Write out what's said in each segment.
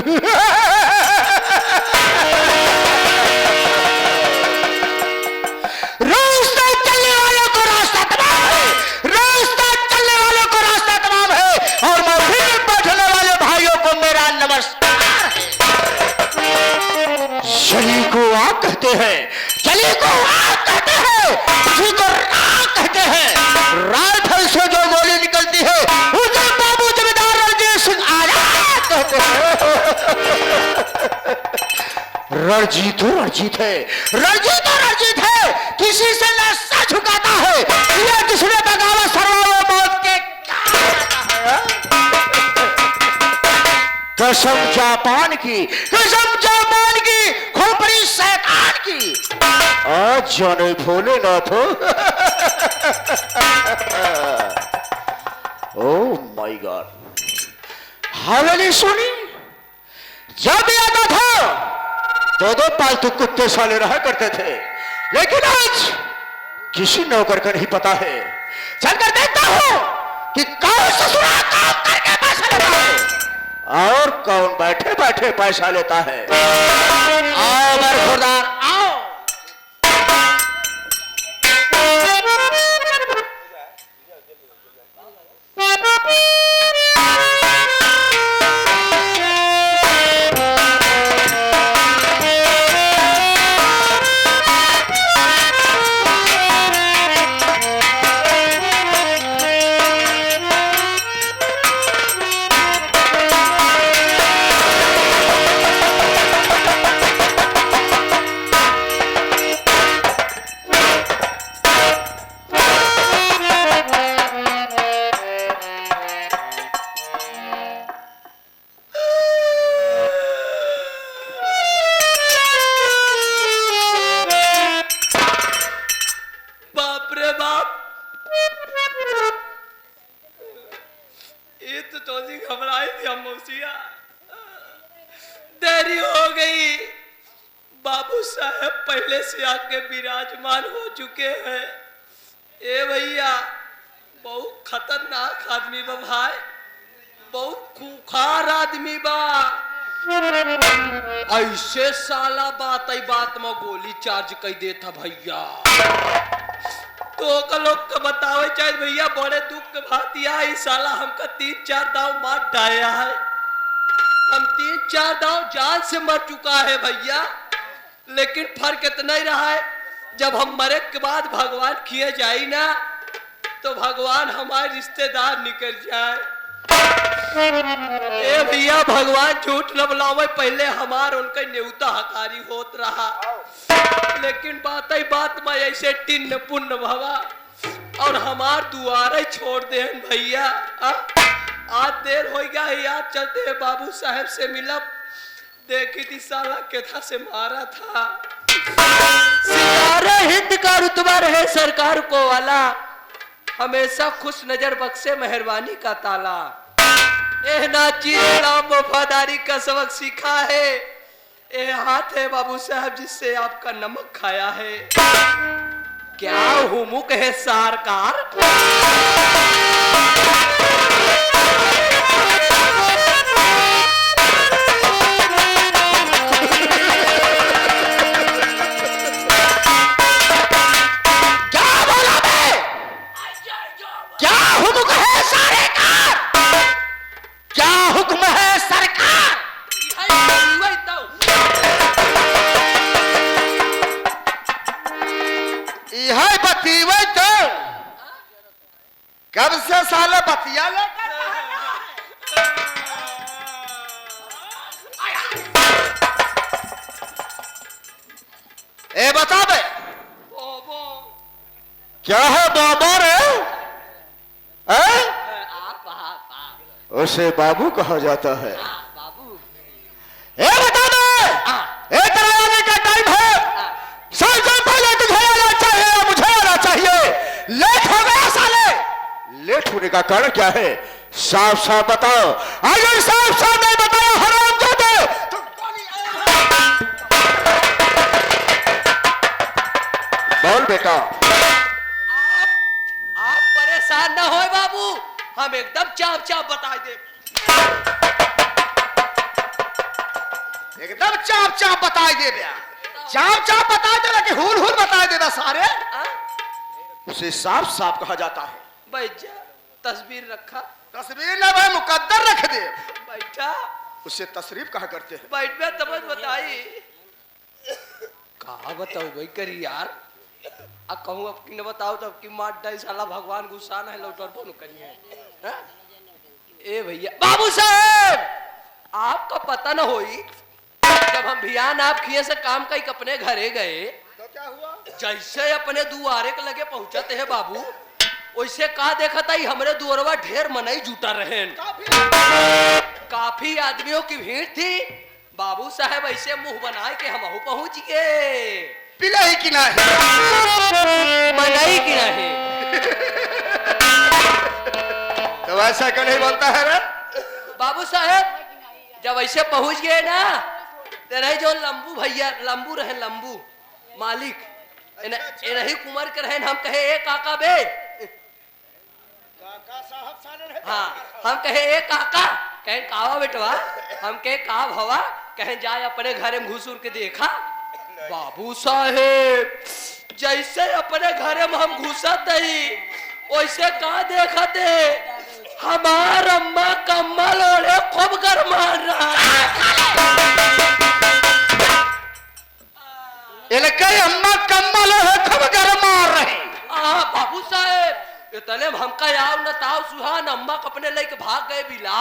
रास्ता चलने वालों को रास्ता तमाम है, रास्ता चलने वालों को रास्ता तमाम है, और महफिल में बैठने वाले भाइयों को मेरा नमस्कार है। चली को आप कहते हैं, चली को आप कहते हैं, जी को राग कहते हैं। राइफल से जो गोली निकलती है उसे बाबू जमींदार रणजीत सिंह आजाद कहते हैं। रणजीत तो रणजीत है, रणजीत तो रणजीत है, किसी से न सर झुकाता है, ये जिसने बगावत सरवाओ मौत के कसम जापान की, कसम जापान की, खोपड़ी शैतान की, आज जाने भोलेनाथ हो। ओह माय गॉड, हवेली सुनी जब यादा था तो दो पालतू कुत्ते साले रहा करते थे, लेकिन आज किसी नौकर का नहीं पता है। चलकर देखता हूं कि कौन ससुरा काम करके पैसा लेता है और कौन बैठे बैठे पैसा लेता है। आओ बरखुरदार आओ। देरी हो गई, बाबू साहब पहले से आके विराजमान हो चुके हैं। ए भैया, बहुत खतरनाक आदमी बा भाई, बहुत खूंखार आदमी बा। ऐसे साला बात में गोली चार्ज कर देता भैया। तो लोग को बतावे चाहे भैया, बड़े दुख के बात यह साला हमका 3-4 दाव मार डाया है। हम 3-4 दाव जान से मर चुका है भैया, लेकिन फर्क इतना ही रहा है, जब हम मरे के बाद भगवान किए जाए ना, तो भगवान हमारे रिश्तेदार निकल जाए। ए भैया, भगवान झूठ न बुलावे, पहले हमार उनका न्योता हकारी होत रहा, लेकिन बात ही बात में ऐसे टिन्न पुण्य भवा और हमार दुआरे छोड़ दे भैया। आज देर हो गया, याद चलते हैं बाबू साहब से मिलब। देखी थी साला केथा से मारा था। सितारे हिंद का रुतबा रहे सरकार को वाला, हमेशा खुश नजर बख्शे मेहरबानी का ताला। एहना चीज वफादारी का सबक सीखा है। ए हाथ है बाबू साहब जिससे आपका नमक खाया है। क्या हुमुक है सरकार? कब से साले बतिया लेकर ए बता बे, क्या है बाबा रे? उसे बाबू कहा जाता है। ए बता दे, ए तेरा आने का टाइम है। सबसे पहले तुझे आना चाहिए, मुझे आना चाहिए। लेट हो गया साले। लेट होने का कारण क्या है? साफ साफ बताओ। अगर साफ साफ नहीं बताया हरामजादे तो बोल बेटा। आप परेशान ना हो बाबू, हम एकदम चाप चाप बता दे। एकदम चाप चाप बताए दे बया, चाप चाप बताए दे कि हुल हुल बताए दे सारे। हाँ? उसे साफ साफ कहा जाता है। बैठा, तस्वीर रखा, तस्वीर ना भाई मुकद्दर रख दे, बैठा, उसे तशरीफ कहा करते हैं। बैठ में तमज बताई। कहा बताओ भाई करी यार, आ कहूँ अब की न बताओ तो अब की मार डाई साला भगवान गुस्सा ना है लौटर बोलो करिए। हाँ? ए भैया बाबू साहब, आपका पता न होई जब हम भियान आप खिए से काम कई अपने घरे गए तो क्या हुआ? जैसे अपने दुआरे के लगे पहुंचते हैं बाबू, वैसे कहा देखा था हमरे दुआरवा ढेर मनई जुटा रहे, काफी आदमियों की भीड़ थी। बाबू साहब ऐसे मुंह बनाए के हम पहुंच गए। पिलाई की ना है, मनई की नहीं। तो ऐसा क्यों नहीं बोलता है रे? बाबू साहब जब ऐसे पहुंच गए ना, तेरे जो लंबू भैया, लंबू रहे, लंबू मालिक नहीं कुमार के रहे, हम कहे ए काका बे, काका साहब साले रहे। हाँ हम कहे ए काका, कहें कावा बेटवा, हम कहे का भवा, कहें जाए अपने घर में घुस के देखा। बाबू साहेब जैसे अपने घर में हम घुसत ही वैसे का देखते हमार अम्मा कम्बल ओढ़े खूब गरमान रहा। इनके अम्मा कम्बल है खूब गर्म मार रहे। बाबू साहेब इतने हमका याव न ताव सुहान अम्मा अपने लेके भाग गए बिला।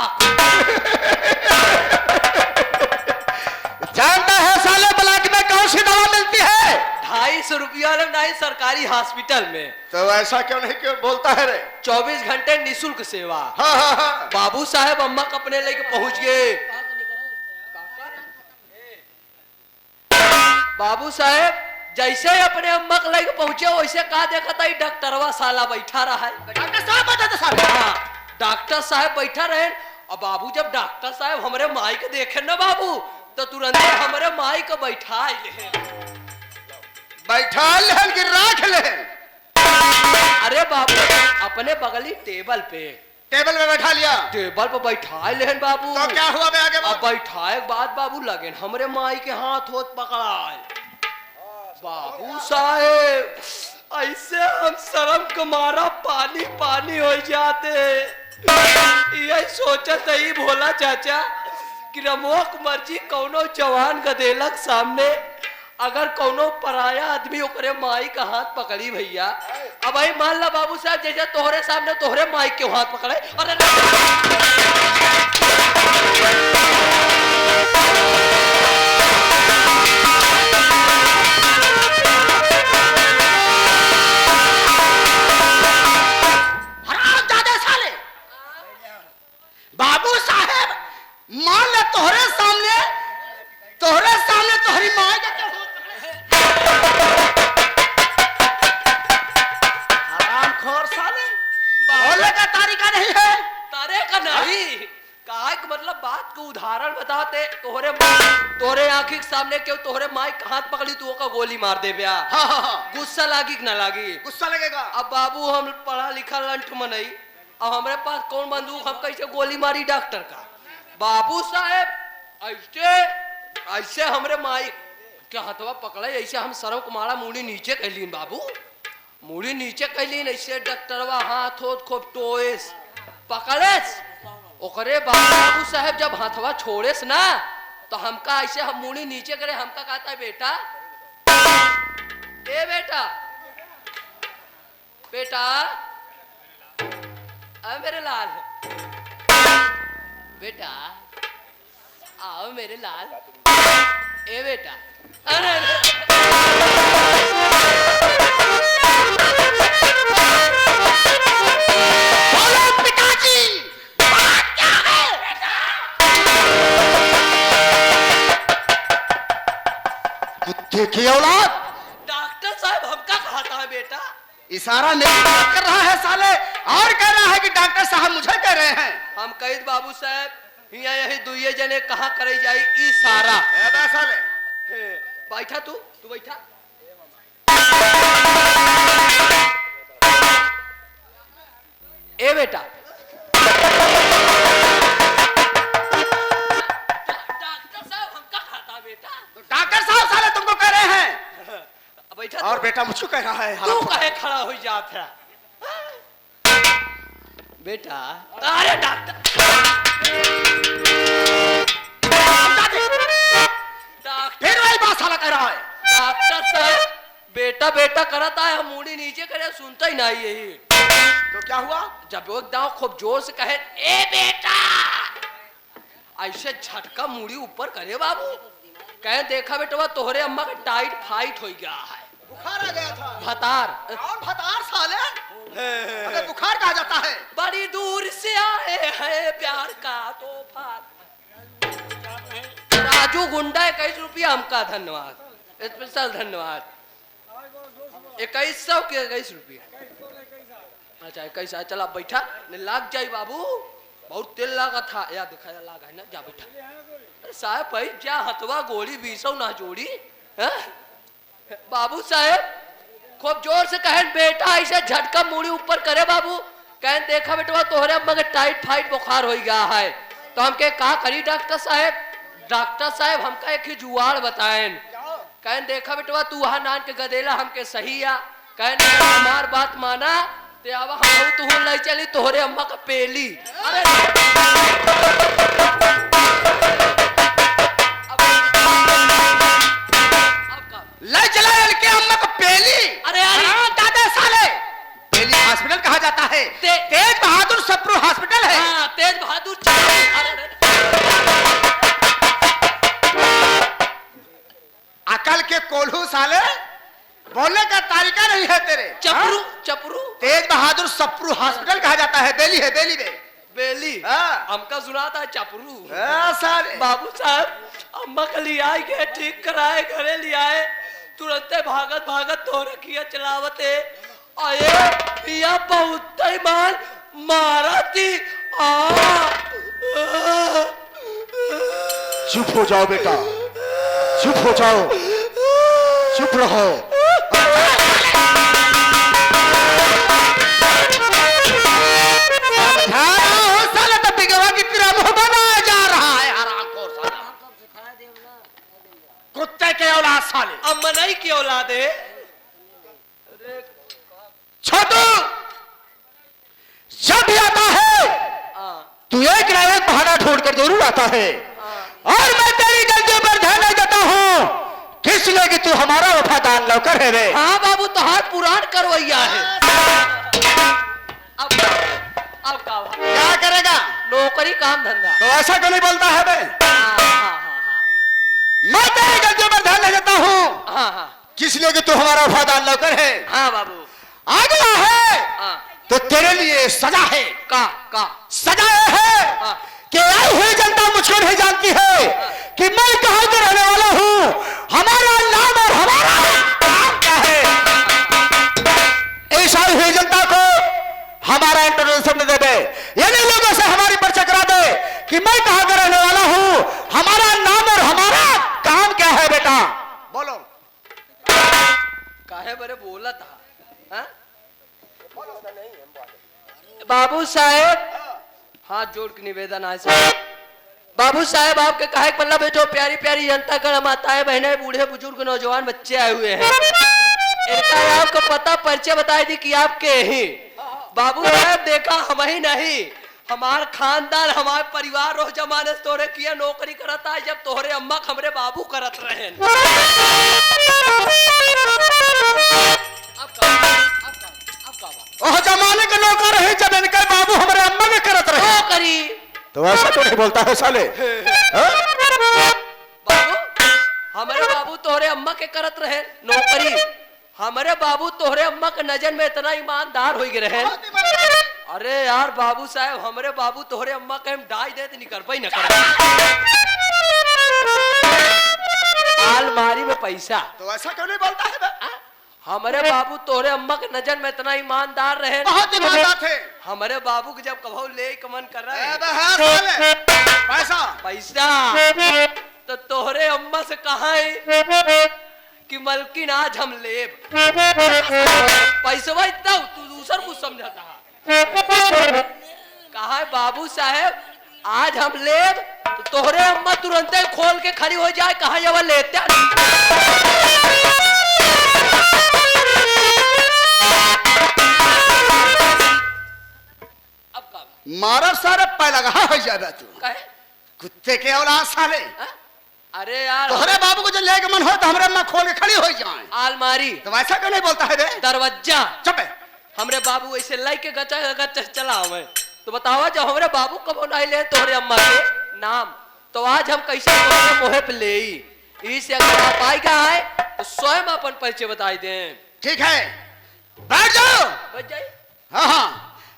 जानता है साले ब्लॉक में कौन सी दवा मिलती है? 250 रुपया नहीं सरकारी हॉस्पिटल में। तो ऐसा क्यों नहीं क्यों बोलता है रे? 24 घंटे निःशुल्क सेवा। हाँ हाँ हाँ। बाबू साहेब अम्मा अपने लेके पहुंच गए। बाबू साहेब जैसे अपने अम्मा के लेके पहुंचे वैसे कहा देखा था डॉक्टरवा साला बैठा रहा है। डॉक्टर साहब बता दो साले। हाँ डॉक्टर साहब बैठा रहे। और बाबू जब डॉक्टर साहब हमारे माई के देखे ना बाबू तो तुरंत हमारे माई को बैठा लेहन की राख लेहन। अरे बाबू अपने बगली टेबल पे, टेबल में बैठा लिया, टेबल पे बैठा लेहन बाबू। तो क्या हुआ बे आगे? अब बैठाए बाद बाबू लगे हमरे माई के हाथ होत पकड़ाए। बाबू साहेब ऐसे हम शर्म के मारा पानी पानी हो जाते। यही सोचत ही भोला चाचा कि रमोक मर्जी कौनो जवान गदेलक सामने अगर कौनो पराया आदमी ओकरे माई का हाथ पकड़ी भैया। अब भाई मान ला बाबू साहब जैसे तोहरे सामने तोहरे माई के हाथ पकड़े। अरे बाबू साहेब मान ले तोहरे सामने तोहरी माँ हरामखोर साले, बोलने का तरीका नहीं है। तारे का नहीं कहा मतलब बात को उदाहरण बताते। तोहरे आंखी के सामने क्यों तोहरे माई का हाथ पकड़ी तू का गोली मार दे ब्या। हाँ हाँ हाँ। गुस्सा लागी कि ना लागी? गुस्सा लगेगा। अब बाबू हम पढ़ा लिखा लंठ मनई, अब हमारे पास कौन बंदूक, हम कैसे गोली मारी डॉक्टर का? बाबू साहेब ऐसे हमरे माई क्या हथवा पकड़े, ऐसे हम सरव को मारा, मुड़ी नीचे कैलीन बाबू, मुड़ी नीचे कैलीन। ऐसे डॉक्टरवा हाथ होत खूब टोएस पकड़ेस। ओकरे बाबू साहेब जब हाथवा छोड़ेस ना तो हमका ऐसे हम मुड़ी नीचे करे, हमका कहता है बेटा ए बेटा बेटा आ मेरे लाल बेटा आओ मेरे लाल ए बेटा। अरे बोलो पिताजी बात क्या है? कुत्ते की औलाद, डॉक्टर साहब हमका कहता है बेटा। इशारा नहीं कर रहा है साले और कह रहा है कि डॉक्टर साहब मुझे कह रहे हैं। हम कही बाबू साहब हिया यही दुइये जने कहा करे जाई इशारा। साले बैठा तू बैठा। ए बेटा डॉक्टर साहब हमका खाता डॉक्टर साहब साले तुमको कह रहे हैं। बैठा और बेटा मुझको कह रहा है तू कहे खड़ा हो जात है बेटा। अरे डॉक्टर फिर वही बात साला कह रहा है। डॉक्टर साहब बेटा बेटा करता है, मुड़ी नीचे करे सुनता ही नहीं यही। तो क्या हुआ? जब वो एकदम खूब जोर से कहे ए बेटा, ऐसे झटका मुड़ी ऊपर करे बाबू, कहे देखा बेटा तोहरे अम्मा का टाइट फाइट हो गया है। बुखार आ गया था। भतार और भतार साले अबे बुखार कहा जाता है। बड़ी दूर से आए हैं प्यार का तोहफा। राजू गुंडा 21 रुपया हमका धन्यवाद, स्पेशल धन्यवाद। 2100 के 21 रुपया। अच्छा 21 चला बैठा लाग जाई बाबू, बहुत तेल लागा था या दिखा लागा है ना, जा बैठा। अरे साहब भाई क्या हथवा गोली 20 ना जोड़ी है? बाबू साहब खूब जोर से कहे बेटा, ऐसे झटका मुड़ी ऊपर करे बाबू, कहे देखा बेटा तोहरे अम्मा के टाइट फाइट बुखार हो गया है। तो हम के का करी डॉक्टर साहब? डॉक्टर साहब हमका एक ही जुआड़ बताएं। कहे देखा बेटा तू वहां नान के गदेला हमके सही आ, कहे हमार बात माना ते अब हम तू ले चली तोहरे अम्मा का पेली। अरे ले चला के अम्मा का पेली। अरे दादा साले पेली हॉस्पिटल कहा जाता है। तेज बहादुर सप्रू हॉस्पिटल है। हाँ, तेज बहादुर। अकल के कोल्हू साले, बोलने का तरीका नहीं है तेरे। चपरू चपरू। तेज बहादुर सप्रू हॉस्पिटल कहा जाता है। दिल्ली है, दिल्ली में। बेली हाँ। हमका सुना था चपरू। साले बाबू साहब अम्मा का ले आए गए, ठीक कराए, घरे ले आए, तुरंत भागत भागत तोहरे किया चलावते आए या बहुत मार मारा थी। चुप हो जाओ बेटा, चुप हो जाओ, चुप रहो। साला तो बिगवा की तरह मुंह बनाया जा रहा है। हरामखोर साला, कुत्ते के औलाद साले। अम्मा नहीं की औलाद है। छोटू जब भी आता है तू एक ना एक बहाना ढूंढ कर जरूर आता है, और मैं तेरी गलतियों पर ध्यान नहीं देता हूँ। किस लिए कि तू हमारा वफादार नौकर है रे। हाँ बाबू तो हाथ पुराण करवैया है। अब क्या करेगा? नौकरी काम धंधा। तो ऐसा क्यों नहीं बोलता है बे? मैं तेरी गलतियों पर ध्यान नहीं देता हूँ। हाँ किस लिए कि तू हमारा वफादार नौकर है। हाँ बाबू आ गया है हाँ। तो तेरे लिए सजा है। का सजा है हाँ। कि आई हुई जनता मुझको नहीं जानती है कि मैं कहां का रहने वाला हूं, हमारा नाम और हमारा काम क्या है। इस आई हुई जनता को हमारा इंट्रोडक्शन दे दे, यानी लोगों से हमारी परिचय करा दे कि मैं कहां का रहने वाला हूं, हमारा नाम और हमारा काम क्या है। बेटा बोलो। काहे बरे बोला था हा? बाबू साहेब हाथ जोड़ के निवेदन है साहब। बाबू साहेब आपके कहे मतलब है जो प्यारी प्यारी जनता कर माताएं बहनें बूढ़े बुजुर्ग नौजवान बच्चे आए हुए हैं, इनका आपको पता परिचय बताई दी कि आपके ही बाबू साहब देखा हम ही नहीं, हमार खानदान हमारे परिवार रोज जमाने से तोहरे किया नौकरी करता है, जब तोहरे अम्मा हमरे बाबू करत रहे। जमाने के नौकर है जब इनके बाबू हमारे अम्मा में करत रहे करी। तो ऐसा तो नहीं बोलता है साले। बाबू हमारे बाबू तोहरे अम्मा के करत रहे नौकरी, हमारे बाबू तोहरे अम्मा के नजर में इतना ईमानदार हो गए रहे। अरे यार बाबू साहब हमारे बाबू तोहरे अम्मा के हम डाई दे नहीं कर पाई न कर अलमारी में पैसा। तो ऐसा क्यों नहीं बोलता है बे? हमारे बाबू तोहरे अम्मा के नजर में इतना ईमानदार रहे, बहुत ईमानदार थे। हमारे बाबू के जब कभू ले कमन कर रहे पैसा पैसा तो तोहरे अम्मा से कहा है कि मलकिन आज हम लेब पैसा इतना तू दूसर कुछ समझाता है। कहा है बाबू साहेब आज हम ले तो तोहरे अम्मा तुरंत ही खोल के खड़ी हो जाए, कहा ये लेते अब का मारा सारा पै लगा हो जाएगा तू कहे कुत्ते के औलाद साले। हा? अरे यार तोहरे बाबू को जो लेके मन हो तो हमरे अम्मा खोल के खड़ी हो जाए। आलमारी तो वैसा क्यों नहीं बोलता है बे? दरवाजा चुप है। हमरे बाबू ऐसे लाई के गचा गचा चला हमें तो बतावा जब हमरे बाबू कब नहीं ले तोहरे अम्मा के नाम तो आज हम कैसे मोहे पे ले इसे अगर आप आएगा है तो स्वयं अपन परिचय बताई दें। ठीक है बैठ जाओ। बच जाए हाँ हाँ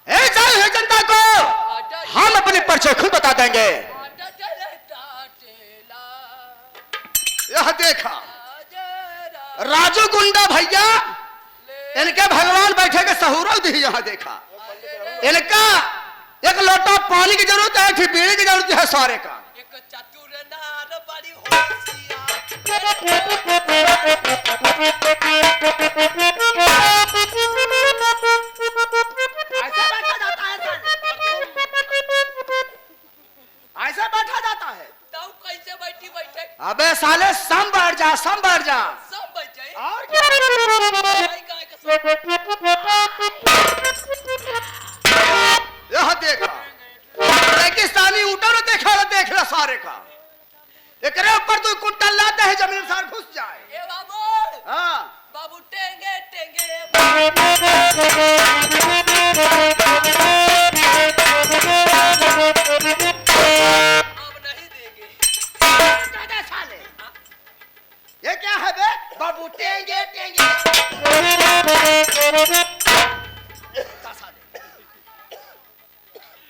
ए जाओ है जनता को हम अपने परिचय खुद बता देंगे। यह देखा राजू गुंडा भैया इनके भगवान बैठे के सहूरा दी। यहाँ देखा इनका एक लोटा पानी की जरूरत है, एक बीड़ी की जरूरत है सारे का। एक चतुर नार बड़ी होशियार ऐसा बैठा जाता है सर? ऐसा बैठा जाता है? तब कैसे बैठी बैठे अबे साले सम बैठ जा सब बच जाए और क्या? यह देखा रेगिस्तानी ऊँटों ने देखा ना देख ला सारे का। एकरे ऊपर तू कुंटल लाता है जमीन सार घुस जाए। ए बाबू हाँ बाबू टेंगे टेंगे अब नहीं देंगे साले ये क्या है बे? बाबू टेंगे टेंगे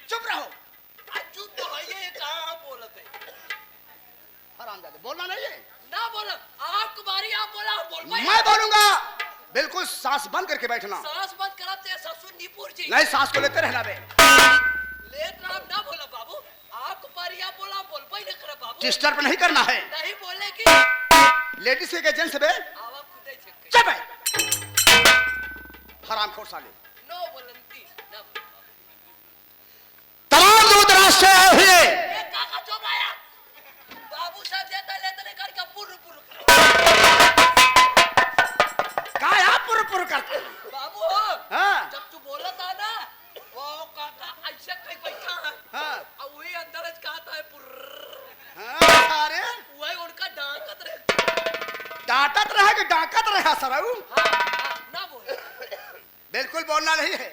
चुप रहो। चुप तो है ये कहाँ बोलते हरामजादे बोलना नहीं है। ना बोलो आपको बारी आप बोला हम बोल पाए मैं बोलूंगा बिल्कुल सांस बंद करके बैठना। सांस बंद कराते ससुर नीपुर जी नहीं सांस को लेते रहना बे। लेट राम ना बोला बाबू आपको बारी आप बोला हम बोल पाए नहीं करा बाबू डिस्टर्ब नहीं करना है। नहीं बोले कि लेडीज के जेंट्स बे आवा खुदे छके चुप है हरामखोर साले। नो बोलंती ना तमाम दूर दराज से आए हुए ये काका चुप आया बाबू साहब देता लेते ने करके पुर पुर काय आप पुर करते हैं? बाबू हो हाँ जब तू बोला था ना वो काका ऐसे कहीं बैठा है हाँ अब वही अंदर ज कहता है पुर हाँ सारे वही उनका डांकत रहे डांटत रहे कि डांकत रहे सराऊ? हाँ, ना बोल बिल्कुल बोलना नहीं है।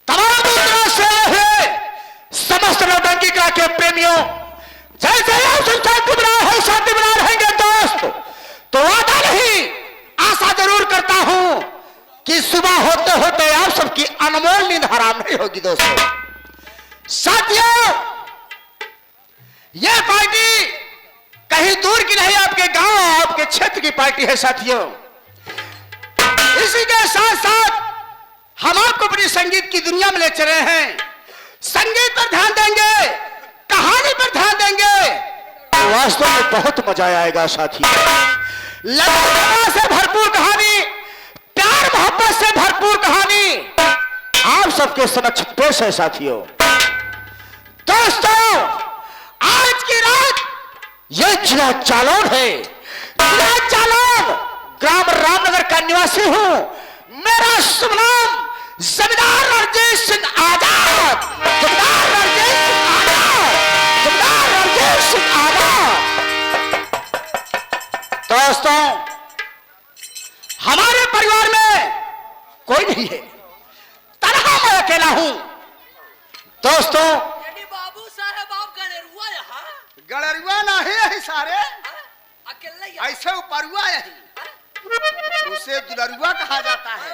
तमाम दूर दराज से आए हुए समस्त नौटंकी कला के प्रेमियों जैसे आप संसार की बना है शांति बना रहेंगे दोस्त तो वादा नहीं आशा जरूर करता हूं कि सुबह होते होते आप सबकी अनमोल नींद हराम नहीं होगी दोस्तों। साथियों यह पार्टी कहीं दूर की नहीं आपके गांव आपके क्षेत्र की पार्टी है साथियों। इसी के साथ साथ हम आपको अपनी संगीत की दुनिया में ले चले हैं। संगीत पर ध्यान देंगे कहानी पर ध्यान देंगे तो वास्तव में बहुत मजा आएगा साथियों। लगन से भरपूर कहानी प्यार मोहब्बत से भरपूर कहानी आप सबके समक्ष पेश है साथियों। दोस्तों आज की रात ये जिला जालौन है। जिला जालौन ग्राम रामनगर का निवासी हूं। मेरा शुभ नाम जमींदार रणजीत सिंह आजाद। जमींदार रणजीत सिंह आजाद। जमींदार रणजीत सिंह आजाद। दोस्तों हमारे परिवार में कोई नहीं है, तनहा मैं अकेला हूं। दोस्तों यानी बाबू साहब आप गणेरुआ यहाँ गणरुआ नहीं है सारे अकेला यहाँ ऐसे उपरुआ यही उसे दुलरुआ कहा जाता है।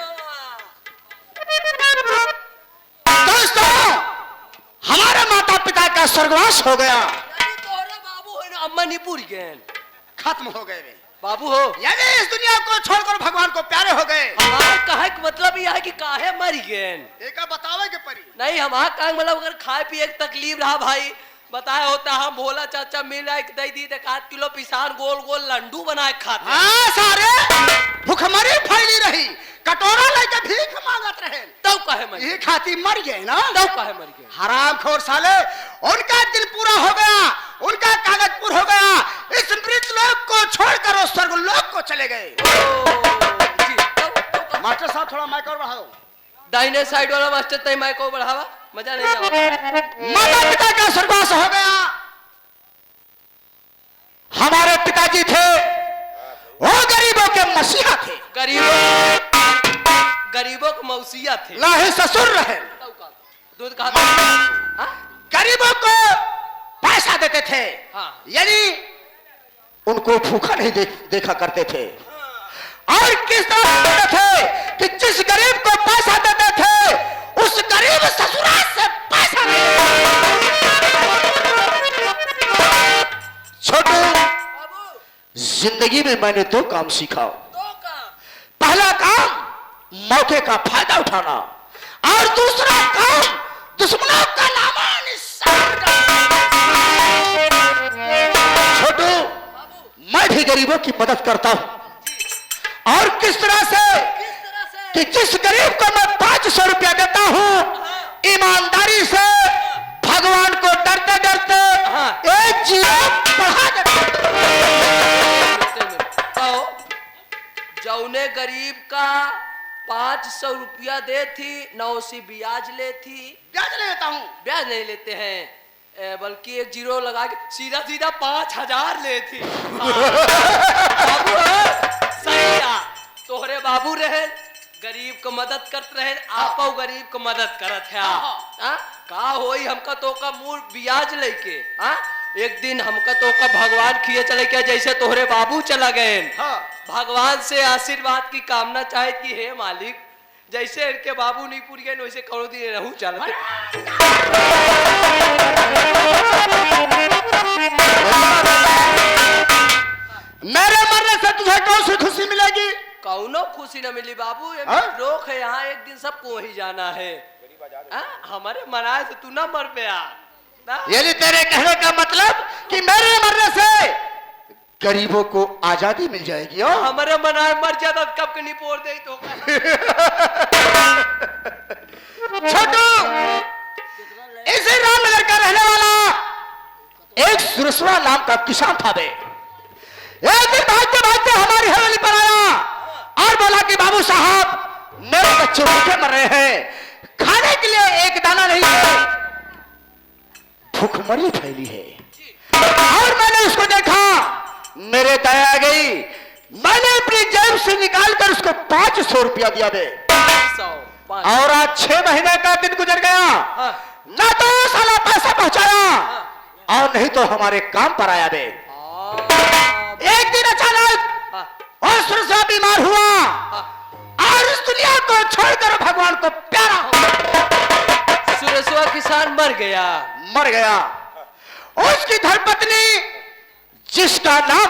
दोस्तों हमारे माता पिता का स्वर्गवास हो गया, यानी तोहरे बाबू हो ना अम्मा नीपुर गए खत्म हो गए वे। बाबू हो यानी इस दुनिया को छोड़कर भगवान को प्यारे हो गए। हमारे कहे का मतलब यह है कि काहे मर गए एक बतावे के परी नहीं हमारा काम मतलब अगर खाए पिए की तकलीफ रहा भाई बताया होता हम भोला चाचा मिल रहा है दही दी 1 किलो पिसान गोल गोल लंडू बनाए खाते। हाँ सारे भूखमरी फैली रही, कटोरा लेके भीख मांगत रहे, तब कहे मर ये खाती मर गए ना। तब कहे मर गए। हरामखोर साले, उनका दिल पूरा हो गया, उनका कागज पूरा हो गया, इस मृत लोक को छोड़कर वो स्वर्ग लोक को चले गए। जी, तब मास्टर साहब थोड़ा माइक और बढ़ाओ। दाहिने साइड वाला मास्टर तय माइक को बढ़ावा, मजा नहीं आवा। माता पिता का स्वर्गवास हो गया। हमारे पिताजी थे वो गरीबों के मसीहा थे, गरीबों के मौसिया थे। लाहे ससुर रहे, दूध कहा गरीबों को पैसा देते थे, हाँ। यानी उनको भूखा नहीं देखा करते थे। और किस तरह करते थे कि जिस गरीब को पैसा देते थे उस गरीब ससुराल से पैसा नहीं। छोटू, जिंदगी में मैंने 2 काम सीखा। पहला काम मौके का फायदा उठाना, और दूसरा काम दुश्मनों का नामोनिशान करना। छोटू, मैं भी गरीबों की मदद करता हूं, और किस तरह से कि जिस गरीब को मैं 500 रुपया देता हूं, ईमानदारी से भगवान को डरते डरते एक जीरो बढ़ा देता हूं। जौने गरीब का 500 रुपया दे थी 9 से ब्याज ले थी। ब्याज ले लेता हूं। ब्याज नहीं लेते हैं, बल्कि एक जीरो लगा के सीधा सीधा 5000 ले थी। बाबू सही आ, तोहरे बाबू रहे गरीब को मदद करते रहे, आप गरीब को मदद करत है। का होई हमका तो का मूल ब्याज लेके। एक दिन हमका तो का भगवान खिए चले क्या, जैसे तोहरे बाबू चला गए। भगवान से आशीर्वाद की कामना चाहे कि हे मालिक, जैसे इनके बाबू नहीं पूरी गए वैसे करो दिन रहूं चलते। मेरे मरने से तुझे कौन सी खुशी मिलेगी? कौनो खुशी न मिली बाबू, ये रोक है यहाँ, एक दिन सबको ही जाना है। हमारे मनाए से तू ना मर पाया। यानी तेरे कहने का मतलब कि मेरे मरने से गरीबों को आजादी मिल जाएगी। हमारे मनाए मर जाता कब के नहीं पोड़ दे तो। छोटू, इसी रामनगर का रहने वाला एक सुरसवा नाम का किसान था। बे एक दिन भागते भागते हमारी हवेली पर आया और बोला कि बाबू साहब, मेरे बच्चे भूखे मर रहे हैं, खाने के लिए एक दाना नहीं है, भूखमरी फैली है। और मैंने उसको देखा, मेरे दया आ गई, मैंने अपनी जेब से निकालकर उसको 500 रुपया दिया। बे और आज 6 महीने का दिन गुजर गया, ना तो साला पैसा पहुंचाया और नहीं तो हमारे काम पर आया। बे एक दिन अचानक और सुरसा बीमार हुआ और इस दुनिया को छोड़कर भगवान को प्यारा हो गया। सुरसवा किसान मर गया। मर गया। उसकी धर्मपत्नी जिसका नाम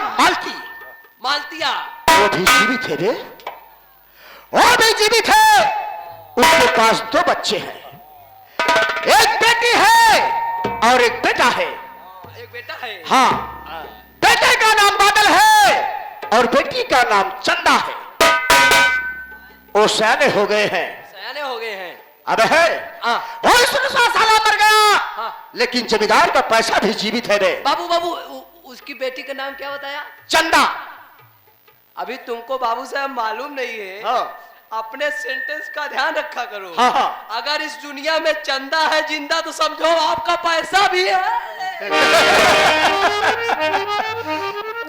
मालतिया, वो भी जीवित है। रे वो भी जीवित है। उसके पास 2 बच्चे हैं, एक बेटी है और एक बेटा है। एक बेटा है। हाँ, बेटे का नाम बादल है और बेटी का नाम चंदा है। वो सयाने हो गए हैं। सयाने हो गए हैं। अब है वो 16 साल मर गया, लेकिन जमींदार का पैसा भी जीवित है। रे बाबू बाबू, उसकी बेटी का नाम क्या बताया? चंदा। अभी तुमको बाबू साहब मालूम नहीं है। अपने सेंटेंस का ध्यान रखा करो। अगर इस दुनिया में चंदा है जिंदा तो समझो आपका पैसा भी है।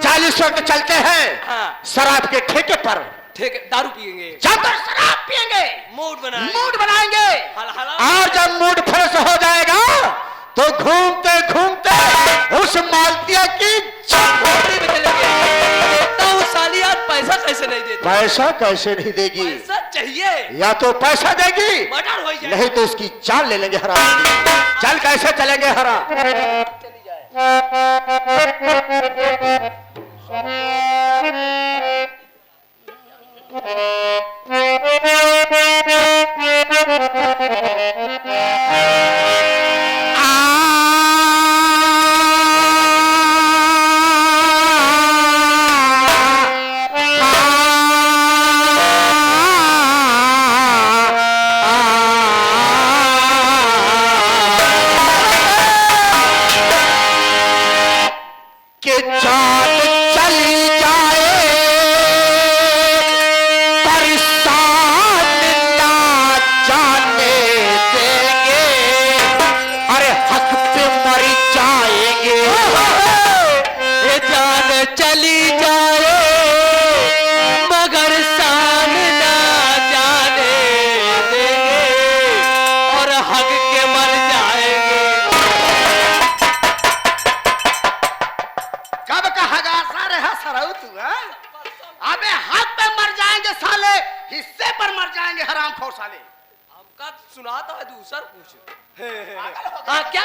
40 वक्त चलते हैं शराब के ठेके पर, दारू पिएंगे, जाकर शराब पिएंगे, मूड बनाएंगे। और जब मूड फ्रेश हो जाएगा तो घूमते घूमते उस मालतिया की झोपड़ी में चलेंगे। पैसा कैसे नहीं देती? पैसा कैसे नहीं देगी? पैसा चाहिए, या तो पैसा देगी, मर्डर हो जाए, नहीं तो उसकी जान ले लेंगे। हरा चल कैसे चलेंगे? हरा चली जाए। कि जान चली जाए परेशान ना जाने देंगे, अरे हक पे मर जाएंगे। ये जान चली जाए मगर शान ना जाने देंगे और हक के मर जाएंगे। कब कहा सारे हसराऊ तू है? अबे हक पे मर जाएंगे साले, हिस्से पर मर जाएंगे हरामखोर साले। हमका सुनाता है दूसर कुछ। हाँ क्या